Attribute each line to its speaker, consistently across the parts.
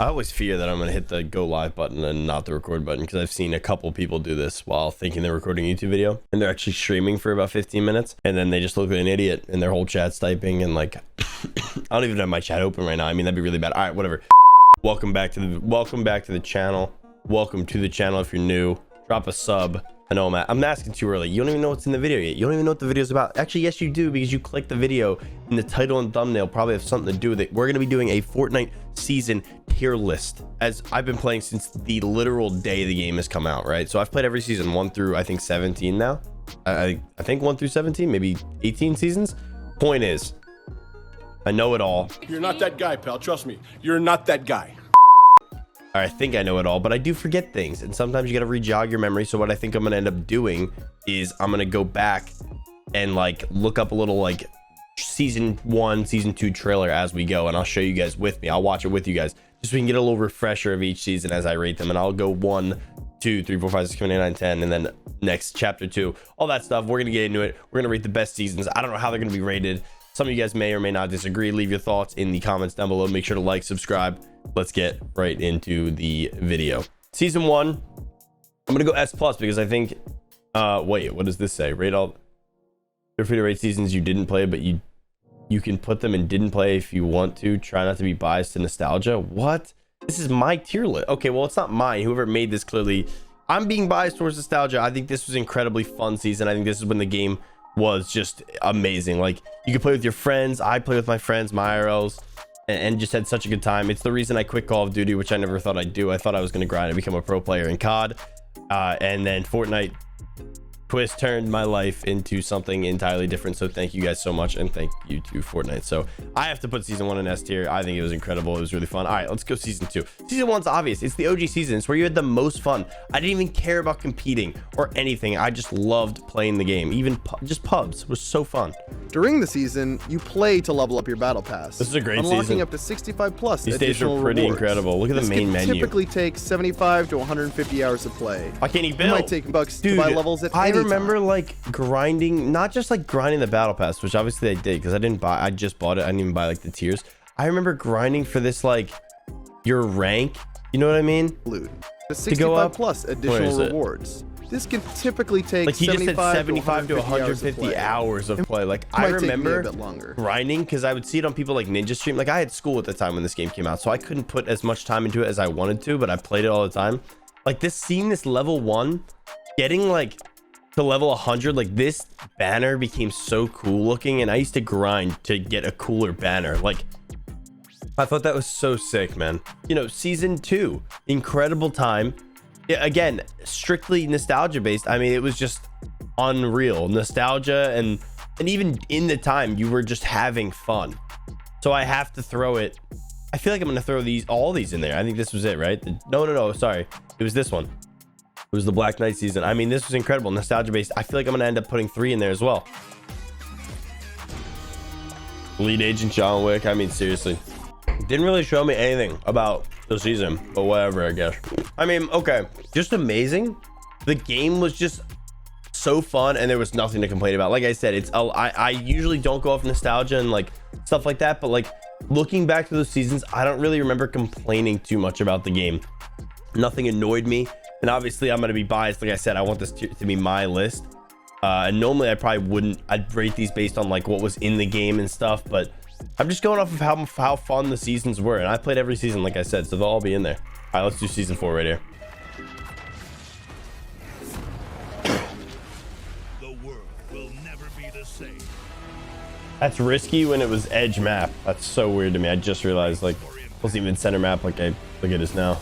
Speaker 1: I always fear that I'm going to hit the go live button and not the record button, because I've seen a couple people do this while thinking they're recording a YouTube video and they're actually streaming for about 15 minutes and then they just look like an idiot and their whole chat's typing and like I don't even have my chat open right now. I mean, that'd be really bad. All right, whatever. Welcome back to the channel. Welcome to the channel. If you're new, drop a sub. I know I'm asking too early. You don't even know what's in the video yet. You don't even know what the video's about. Actually, yes, you do, because you clicked the video and the title and thumbnail probably have something to do with it. We're going to be doing a Fortnite season tier list, as I've been playing since the literal day the game has come out, right? So I've played every season 1 through, I think, 17 now. I think 1 through 17, maybe 18 seasons. Point is, I know it all.
Speaker 2: You're not that guy, pal. Trust me. You're not that guy.
Speaker 1: I think I know it all, but I do forget things, and sometimes you got to re-jog your memory. So what I think I'm gonna end up doing is I'm gonna go back and like look up a little like season 1, season 2 trailer as we go, and I'll show you guys with me. I'll watch it with you guys just so we can get a little refresher of each season as I rate them, and I'll go 1, 2, 3, 4, 5, 6, 7, 8, 9, 10, and then next chapter 2, all that stuff. We're gonna get into it. We're gonna rate the best seasons. I don't know how they're gonna be rated. Some of you guys may or may not disagree. Leave your thoughts in the comments down below. Make sure to like, subscribe. Let's get right into the video. Season 1, I'm gonna go S+ because I think wait, what does this say? Rate all. Feel free to rate seasons you didn't play, but you can put them in didn't play if you want to. Try not to be biased to nostalgia. What? This is my tier list. Okay, well, it's not mine. Whoever made this, clearly I'm being biased towards nostalgia. I think this was an incredibly fun season. I think this is when the game was just amazing. Like, you could play with your friends. I play with my friends, my IRLs, and just had such a good time. It's the reason I quit Call of Duty, which I never thought I'd do. I thought I was going to grind and become a pro player in COD, and then Fortnite turned my life into something entirely different. So thank you guys so much, and thank you to Fortnite. So I have to put season 1 in S tier. I think it was incredible. It was really fun. All right, let's go season 2. Season 1's obvious. It's the OG season. It's where you had the most fun. I didn't even care about competing or anything. I just loved playing the game. Even just pubs was so fun.
Speaker 3: During the season, you play to level up your battle pass.
Speaker 1: This is a great
Speaker 3: unlocking
Speaker 1: season.
Speaker 3: Up to 65 plus
Speaker 1: These days are
Speaker 3: additional
Speaker 1: pretty
Speaker 3: rewards.
Speaker 1: incredible. Look at the main menu.
Speaker 3: Typically takes 75 to 150 hours to play.
Speaker 1: I can't even build.
Speaker 3: It might take bucks
Speaker 1: Dude,
Speaker 3: to buy levels at
Speaker 1: I
Speaker 3: any
Speaker 1: remember
Speaker 3: time.
Speaker 1: like grinding, not just like grinding the battle pass, which obviously I did because I just bought it. I didn't even buy like the tiers. I remember grinding for this, like your rank, you know what I mean?
Speaker 3: The
Speaker 1: go
Speaker 3: 65
Speaker 1: up?
Speaker 3: plus
Speaker 1: Where
Speaker 3: additional
Speaker 1: is it?
Speaker 3: rewards. This can typically take
Speaker 1: Like he just said
Speaker 3: 75
Speaker 1: to 150 hours of play. Like I
Speaker 3: Might take me a
Speaker 1: remember
Speaker 3: bit longer.
Speaker 1: grinding because I would see it on people like Ninja Stream. Like I had school at the time when this game came out, so I couldn't put as much time into it as I wanted to, but I played it all the time. Like seeing this level 1, getting like to level 100, like this banner became so cool looking, and I used to grind to get a cooler banner. Like I thought that was so sick, man. You know, season 2, incredible time. Yeah, again, strictly nostalgia based. I mean, it was just unreal nostalgia, and even in the time you were just having fun. So I have to throw it. I feel like I'm gonna throw all these in there. I think this was it, right? No, sorry, it was this one. It was the Black Knight season. I mean, this was incredible, nostalgia based. I feel like I'm gonna end up putting 3 in there as well. Lead Agent John Wick. I mean, seriously, didn't really show me anything about the season, but whatever, I guess. I mean, okay, just amazing. The game was just so fun, and there was nothing to complain about. Like I said, I usually don't go off nostalgia and like stuff like that, but like looking back to those seasons, I don't really remember complaining too much about the game. Nothing annoyed me, and obviously I'm going to be biased. Like I said, I want this to be my list, and normally I probably wouldn't. I'd rate these based on like what was in the game and stuff, but I'm just going off of how fun the seasons were, and I played every season, like I said, so they'll all be in there. All right, let's do season 4 right here.
Speaker 4: The world will never be the same.
Speaker 1: That's risky when it was edge map. That's so weird to me. I just realized, like, it wasn't even center map like I look at this now.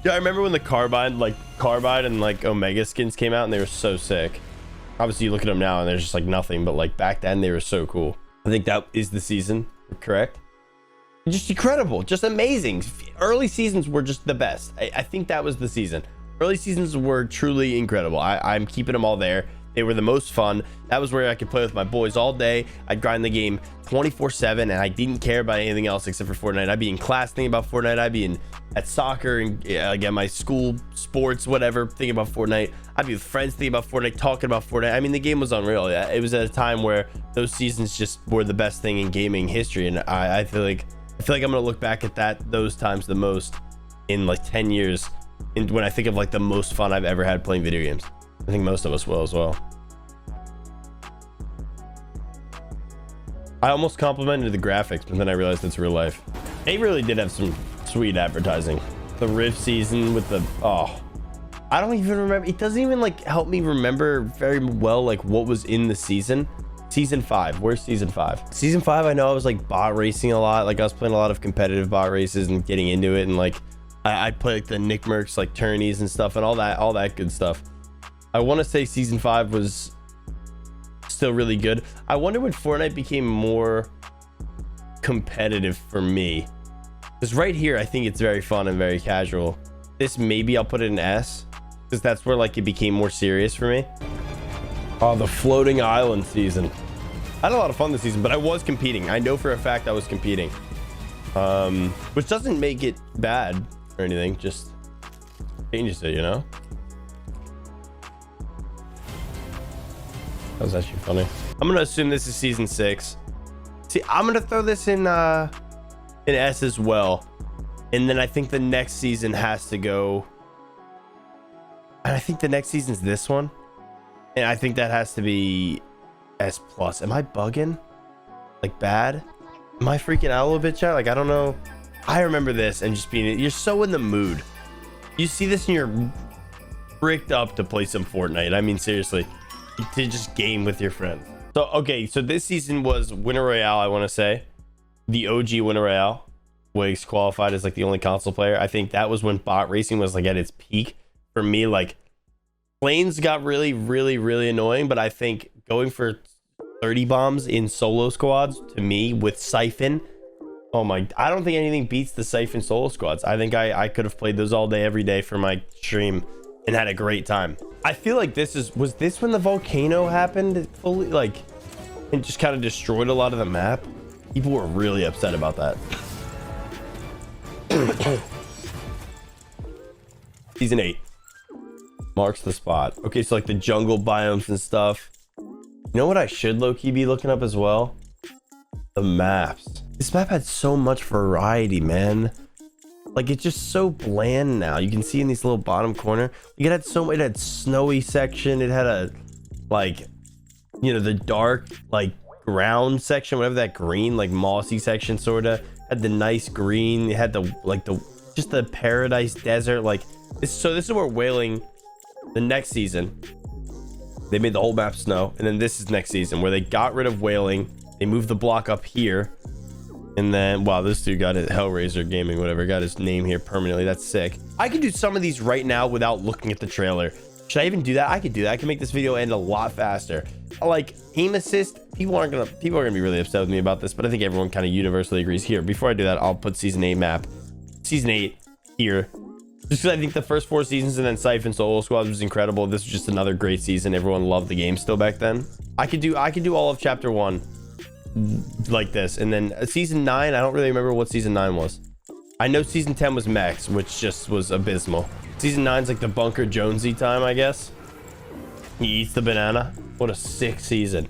Speaker 1: Yeah, I remember when the Carbide and like Omega skins came out, and they were so sick. Obviously, you look at them now and there's just like nothing, but like back then they were so cool. I think that is the season, correct? Just incredible, just amazing. Early seasons were just the best. I think that was the season. Early seasons were truly incredible. I'm keeping them all there. They were the most fun. That was where I could play with my boys all day. I'd grind the game 24/7, and I didn't care about anything else except for Fortnite. I'd be in class thinking about Fortnite. I'd be at soccer and again my school sports, whatever, thinking about Fortnite. I'd be with friends thinking about Fortnite, talking about Fortnite. I mean, the game was unreal. It was at a time where those seasons just were the best thing in gaming history, and I feel like I feel like I'm gonna look back at those times the most in like 10 years, and when I think of like the most fun I've ever had playing video games. I think most of us will as well. I almost complimented the graphics, but then I realized it's real life. They really did have some sweet advertising. The Rift season with the, oh, I don't even remember. It doesn't even like help me remember very well like what was in the season. Season 5. Where's season 5? Season 5, I know I was like bot racing a lot. Like I was playing a lot of competitive bot races and getting into it, and like I play like the Nick Mercs like tourneys and stuff and all that good stuff. I want to say season 5 was still really good. I wonder when Fortnite became more competitive for me, because right here I think it's very fun and very casual. This, maybe I'll put it in S, because that's where like it became more serious for me. Oh, the floating island season. I had a lot of fun this season, but I was competing. I know for a fact I was competing, which doesn't make it bad or anything, just changes it, you know. That was actually funny. I'm gonna assume this is season 6. See, I'm gonna throw this in S as well, and then I think the next season has to go, and I think the next season's this one, and I think that has to be S plus. Am I bugging like bad? Am I freaking out a little bit, chat? Like I don't know. I remember this and just being, you're so in the mood. You see this and you're bricked up to play some Fortnite. I mean, seriously, to just game with your friends. So okay, so this season was Winter Royale. I want to say the OG Winter Royale. Wigs qualified as like the only console player. I think that was when bot racing was like at its peak for me. Like planes got really annoying, but I think going for 30 bombs in solo squads, to me, with Siphon, oh my, I don't think anything beats the Siphon solo squads. I think I could have played those all day every day for my stream and had a great time. I feel like was this when the volcano happened fully, like, and just kind of destroyed a lot of the map? People were really upset about that. Season 8 marks the spot. Okay, so like the jungle biomes and stuff. You know what I should low-key be looking up as well? The maps. This map had so much variety, man. Like it's just so bland now. You can see in this little bottom corner, it had snowy section. It had a, like, you know, the dark like ground section, whatever that green like mossy section sort of had the nice green. It had the like just the paradise desert. Like this. So this is where whaling, the next season, they made the whole map snow, and then this is next season where they got rid of whaling. They moved the block up here, and then wow, this dude got it, Hellraiser Gaming, whatever, got his name here permanently. That's sick. I can do some of these right now without looking at the trailer. Should I even do that? I could do that. I can make this video end a lot faster. Like aim assist, people are gonna be really upset with me about this, but I think everyone kind of universally agrees. Here, before I do that, I'll put season 8 map, season 8 here, just because I think the first 4 seasons and then Siphon Solo Squad was incredible. This was just another great season. Everyone loved the game still back then. I could do all of chapter 1 like this, and then season 9, I don't really remember what season 9 was. I know season 10 was Max, which just was abysmal. Season 9's like the Bunker Jonesy time, I guess. He eats the banana. What a sick season.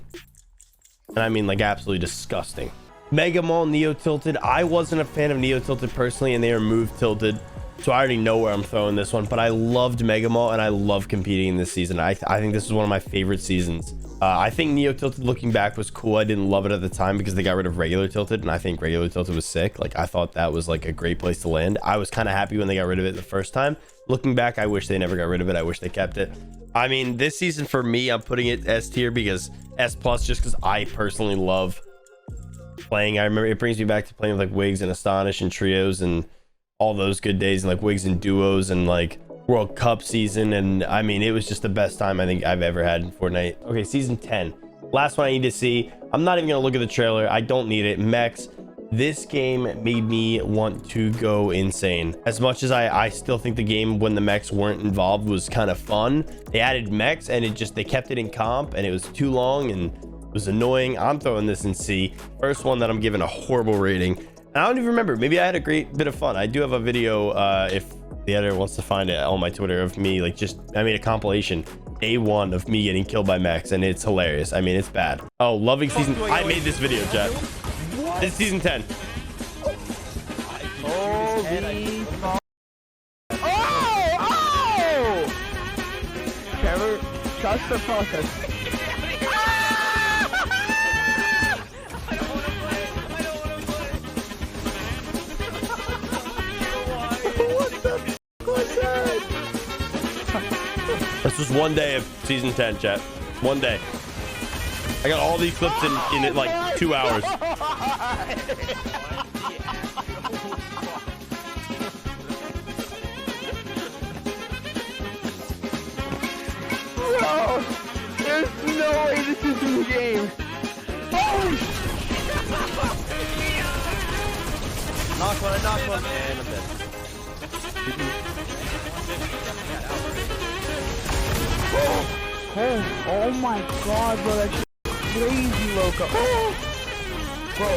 Speaker 1: And I mean, like, absolutely disgusting. Mega Mall Neo Tilted. I wasn't a fan of Neo Tilted personally, and they removed Tilted, so I already know where I'm throwing this one. But I loved Mega Mall, and I love competing in this season. I think this is one of my favorite seasons. I think Neo Tilted, looking back, was cool. I didn't love it at the time because they got rid of regular Tilted, and I think regular Tilted was sick. Like, I thought that was like a great place to land. I was kind of happy when they got rid of it the first time. Looking back, I wish they never got rid of it. I wish they kept it. I mean, this season for me, I'm putting it S tier, because S plus, just because I personally love playing. I remember it brings me back to playing with like Wigs and Astonish and trios and all those good days, and like Wigs and duos and like World Cup season. And I mean, it was just the best time I think I've ever had in Fortnite. Okay, season 10, last one I need to see. I'm not even gonna look at the trailer. I don't need it. Mechs. This game made me want to go insane. As much as I still think the game, when the mechs weren't involved, was kind of fun. They added mechs, and they kept it in comp, and it was too long and it was annoying. I'm throwing this in C. First one that I'm giving a horrible rating. And I don't even remember. Maybe I had a great bit of fun. I do have a video, if the editor wants to find it, on my Twitter, of me, like, I made a compilation day 1 of me getting killed by mechs, and it's hilarious. I mean, it's bad. Oh, loving season. I made this video, chat. It's season 10.
Speaker 5: Trust the process.
Speaker 1: This was one day of season 10, chat. One day. I got all these clips in it like 2 hours.
Speaker 5: Bro, there's no way this is in the game. Holy
Speaker 1: Knock one, and I'm dead.
Speaker 5: Oh my god, bro, that's crazy, Loco. Bro,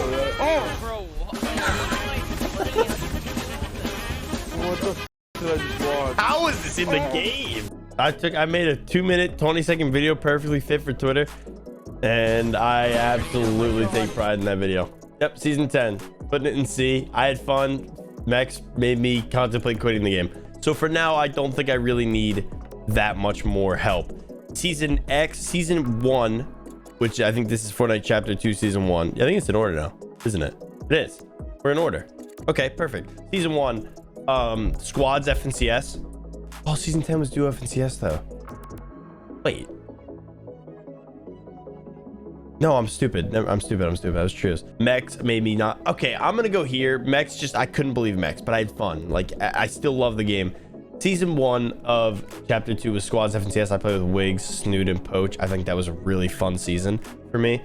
Speaker 5: what the f did I just watch?
Speaker 1: How is this in the game? I made a 2-minute, 20-second video perfectly fit for Twitter, and I absolutely take pride in that video. Yep, season 10, putting it in C. I had fun. Max made me contemplate quitting the game. So for now, I don't think I really need that much more help. Season 1, which I think this is Fortnite Chapter 2, Season 1. I think it's in order now, isn't it? It is. We're in order. Okay, perfect. Season 1, squads FNCS. Oh, Season 10 was duo FNCS though. Wait. No, I'm stupid. I'm stupid. I was trios. Mex made me not. Okay, I'm gonna go here. Mex just, I couldn't believe Mex, but I had fun. Like, I still love the game. Season 1 of Chapter 2 was Squads FNCS. I played with Wiggs, Snoot, and Poach. I think that was a really fun season for me.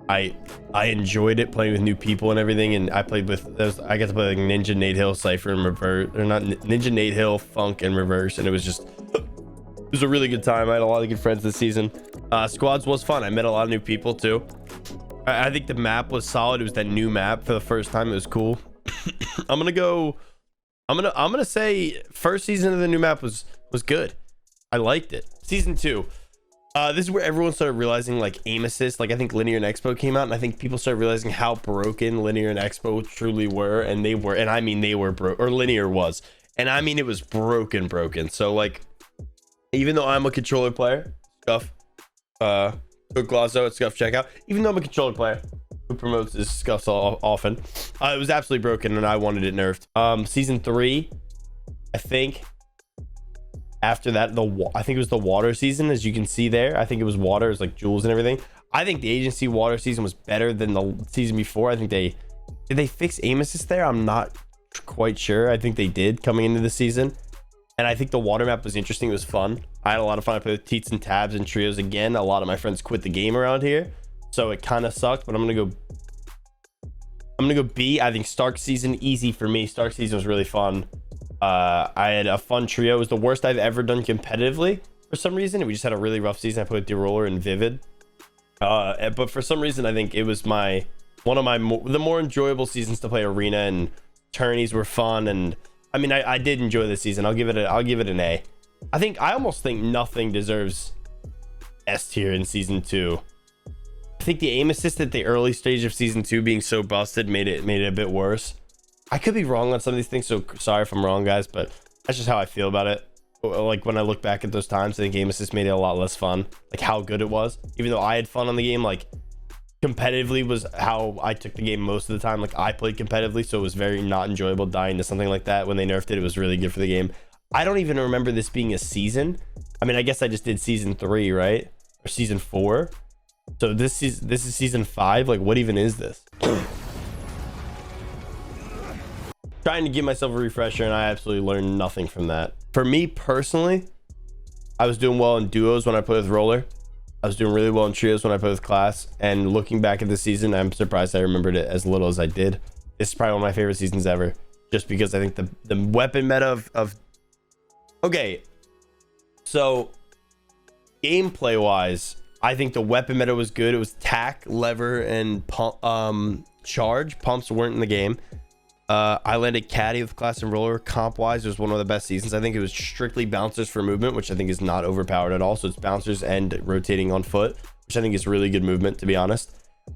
Speaker 1: I enjoyed it, playing with new people and everything. And I played with those. I got to play like Ninja, Nate Hill, Cypher, and Reverse. Or not Ninja, Nate Hill, Funk, and Reverse. And it was just, it was a really good time. I had a lot of good friends this season. Squads was fun. I met a lot of new people too. I think the map was solid. It was that new map for the first time. It was cool. I'm gonna say first season of the new map was good. I liked it. Season 2. This is where everyone started realizing like aim assist. Like I think Linear and Expo came out, and I think people started realizing how broken Linear and Expo truly were, and they were, and I mean they were broke, or Linear was, and I mean it was broken. So like, even though I'm a controller player, Scuff, Cook Glazzo at Scuff Checkout, even though I'm a controller player who promotes his Scuffs often, it was absolutely broken, and I wanted it nerfed. Season 3, I think. After that, I think it was the water season, as you can see there. I think it was water, it was like jewels and everything. I think the agency water season was better than the season before. I think did they fix aim assist there? I'm not quite sure. I think they did coming into the season. And I think the water map was interesting. It was fun. I had a lot of fun. I played with Teats and Tabs and Trios again. A lot of my friends quit the game around here, so it kind of sucked, but I'm gonna go B. I think Stark season, easy for me. Stark season was really fun. I had a fun trio. It was the worst I've ever done competitively for some reason. We just had a really rough season. I played with D-Roller and Vivid. But for some reason, I think it was one of the more enjoyable seasons to play arena, and tourneys were fun. And I mean, I did enjoy this season. I'll give it an A. I almost think nothing deserves S tier in season 2. I think the aim assist at the early stage of season 2 being so busted made it a bit worse. I could be wrong on some of these things, so sorry if I'm wrong, guys, but that's just how I feel about it. Like when I look back at those times, I think game assist made it a lot less fun. Like how good it was, even though I had fun on the game. Like competitively was how I took the game most of the time. Like I played competitively, so it was very not enjoyable dying to something like that. When they nerfed it, it was really good for the game. I don't even remember this being a season. I mean, I guess I just did season 3, right? Or season 4. So this is season 5. Like what even is this? Trying to give myself a refresher, and I absolutely learned nothing from that. For me personally, I was doing well in duos when I played with Roller. I was doing really well in trios when I played with Class. And looking back at the season, I'm surprised I remembered it as little as I did. This is probably one of my favorite seasons ever, just because I think the weapon meta of okay, so gameplay wise, I think the weapon meta was good. It was tack, lever, and pump, charge. Pumps weren't in the game. I landed caddy with Class and Roller. Comp wise, it was one of the best seasons. I think it was strictly bouncers for movement, which I think is not overpowered at all. So it's bouncers and rotating on foot, which I think is really good movement, to be honest.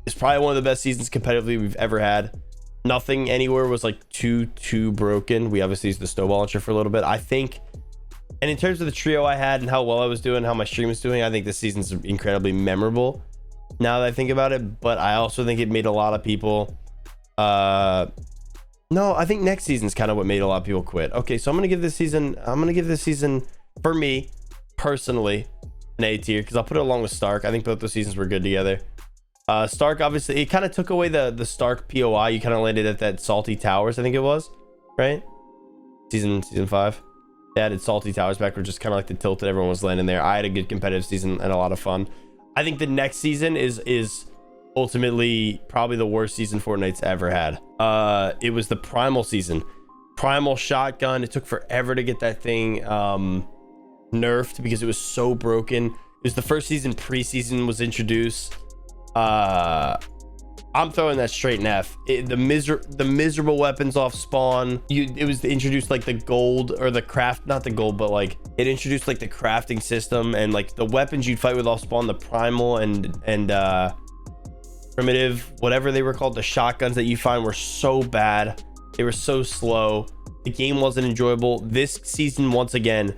Speaker 1: It's probably one of the best seasons competitively we've ever had. Nothing anywhere was like too broken. We obviously used the snowball launcher for a little bit. I think And in terms of the trio I had and how well I was doing, how my stream was doing, I think this season's incredibly memorable now that I think about it. But I also think it made a lot of people no, I think next season's kind of what made a lot of people quit. Okay, so I'm gonna give this season for me personally an A tier, because I'll put it along with Stark. I think both those seasons were good together. Stark, obviously, it kind of took away the Stark POI. You kind of landed at that Salty Towers, I think it was, right? Season 5. They added Salty Towers back, which just kind of like the tilt that everyone was landing there. I had a good competitive season and a lot of fun. I think the next season is ultimately probably the worst season Fortnite's ever had. It was the Primal season. Primal shotgun. It took forever to get that thing nerfed because it was so broken. It was the first season preseason was introduced. I'm throwing that straight in F. The miserable weapons off spawn. It was introduced like the gold or the craft, not the gold, but like it introduced like the crafting system, and like the weapons you'd fight with off spawn, the primal and primitive, whatever they were called, the shotguns that you find were so bad. They were so slow. The game wasn't enjoyable. This season, once again,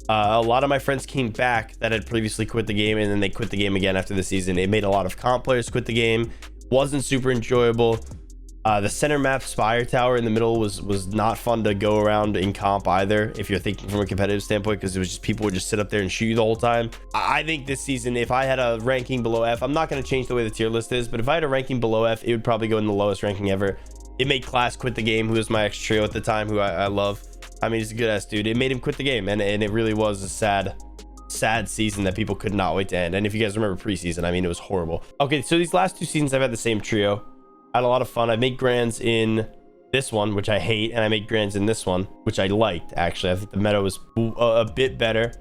Speaker 1: a lot of my friends came back that had previously quit the game, and then they quit the game again after the season. It made a lot of comp players quit the game. Wasn't super enjoyable. The center map Spire Tower in the middle was not fun to go around in comp either, if you're thinking from a competitive standpoint, because it was just people would just sit up there and shoot you the whole time. I think this season, if I had a ranking below F, I'm not going to change the way the tier list is, but if I had a ranking below F, it would probably go in the lowest ranking ever. It made Class quit the game, who was my ex trio at the time, who I love. I mean, he's a good ass dude. It made him quit the game, and it really was a sad season that people could not wait to end. And if you guys remember preseason, I mean, it was horrible. Okay, so these last two seasons I've had the same trio. I had a lot of fun. I made grands in this one, which I hate, and I made grands in this one, which I liked. Actually, I think the meta was a bit better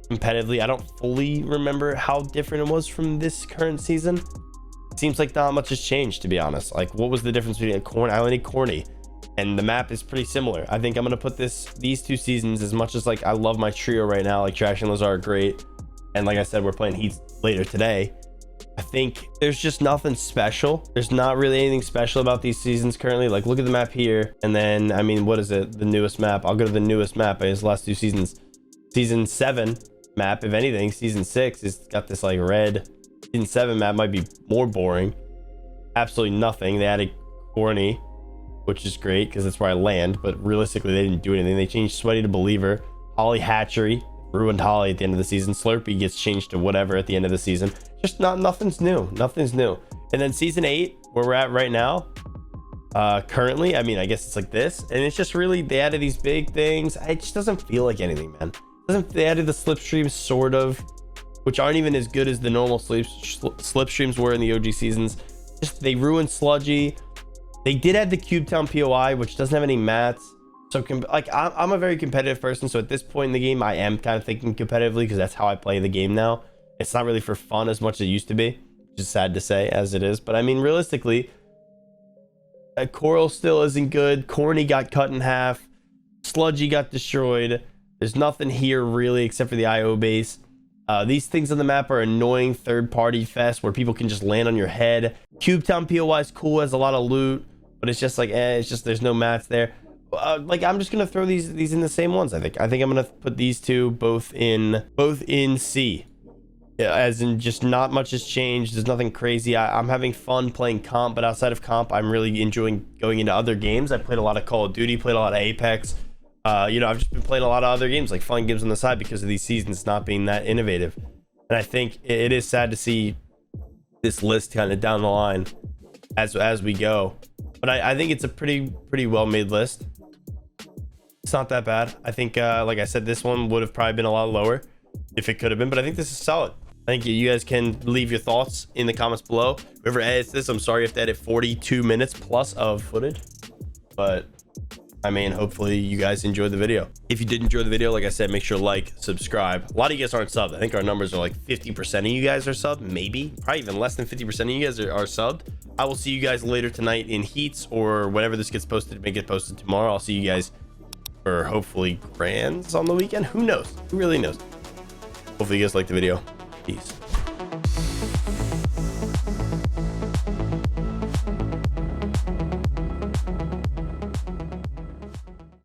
Speaker 1: competitively. I don't fully remember how different it was from this current season. It seems like not much has changed, to be honest. Like, what was the difference between I only need corny, and the map is pretty similar. I think I'm gonna put these two seasons, as much as like I love my trio right now, like Trash and Lazar are great, and like I said, we're playing Heat later today. I think there's just nothing special. There's not really anything special about these seasons currently. Like, look at the map here, and then I mean, what is it, the newest map? I'll go to the newest map. It's the last two seasons. Season 7 map, if anything. Season 6 has got this like red. Season 7 map might be more boring. Absolutely nothing. They added corny, which is great because that's where I land, but realistically they didn't do anything. They changed Sweaty to Believer. Holly Hatchery ruined Holly at the end of the season. Slurpee gets changed to whatever at the end of the season. Just nothing's new. And then season 8, where we're at right now, currently, I mean, I guess it's like this, and it's just really, they added these big things. It just doesn't feel like anything, man. They added the slipstreams, sort of, which aren't even as good as the normal slipstreams were in the OG seasons. Just, they ruined Sludgy. They did add the Cube Town POI, which doesn't have any mats. So like, I'm a very competitive person, so at this point in the game I am kind of thinking competitively, because that's how I play the game now. It's not really for fun as much as it used to be, which is sad to say, as it is. But I mean, realistically, Coral still isn't good. Corny got cut in half. Sludgy got destroyed. There's nothing here really except for the IO base. These things on the map are annoying third-party fest where people can just land on your head. Cube Town POI is cool, has a lot of loot, but it's just like, it's just, there's no mats there. Like, I'm just gonna throw these in the same ones. I think I'm gonna put these two both in C. Yeah, as in, just not much has changed. There's nothing crazy. I'm having fun playing comp, but outside of comp, I'm really enjoying going into other games. I played a lot of Call of Duty, played a lot of Apex. You know, I've just been playing a lot of other games, like fun games on the side, because of these seasons not being that innovative. And I think it is sad to see this list kind of down the line as we go. But I think it's a pretty well made list. It's not that bad. I think, like I said, this one would have probably been a lot lower if it could have been, but I think this is solid. Thank you. You guys can leave your thoughts in the comments below. Whoever edits this, I'm sorry if they edit 42 minutes plus of footage, but I mean, hopefully you guys enjoyed the video. If you did enjoy the video, like I said, make sure to like, subscribe. A lot of you guys aren't subbed. I think our numbers are like 50% of you guys are subbed, maybe, probably even less than 50% of you guys are subbed. I will see you guys later tonight in Heats, or whenever this gets posted. It may get posted tomorrow. I'll see you guys for hopefully grands on the weekend. Who knows? Who really knows? Hopefully you guys liked the video. Peace.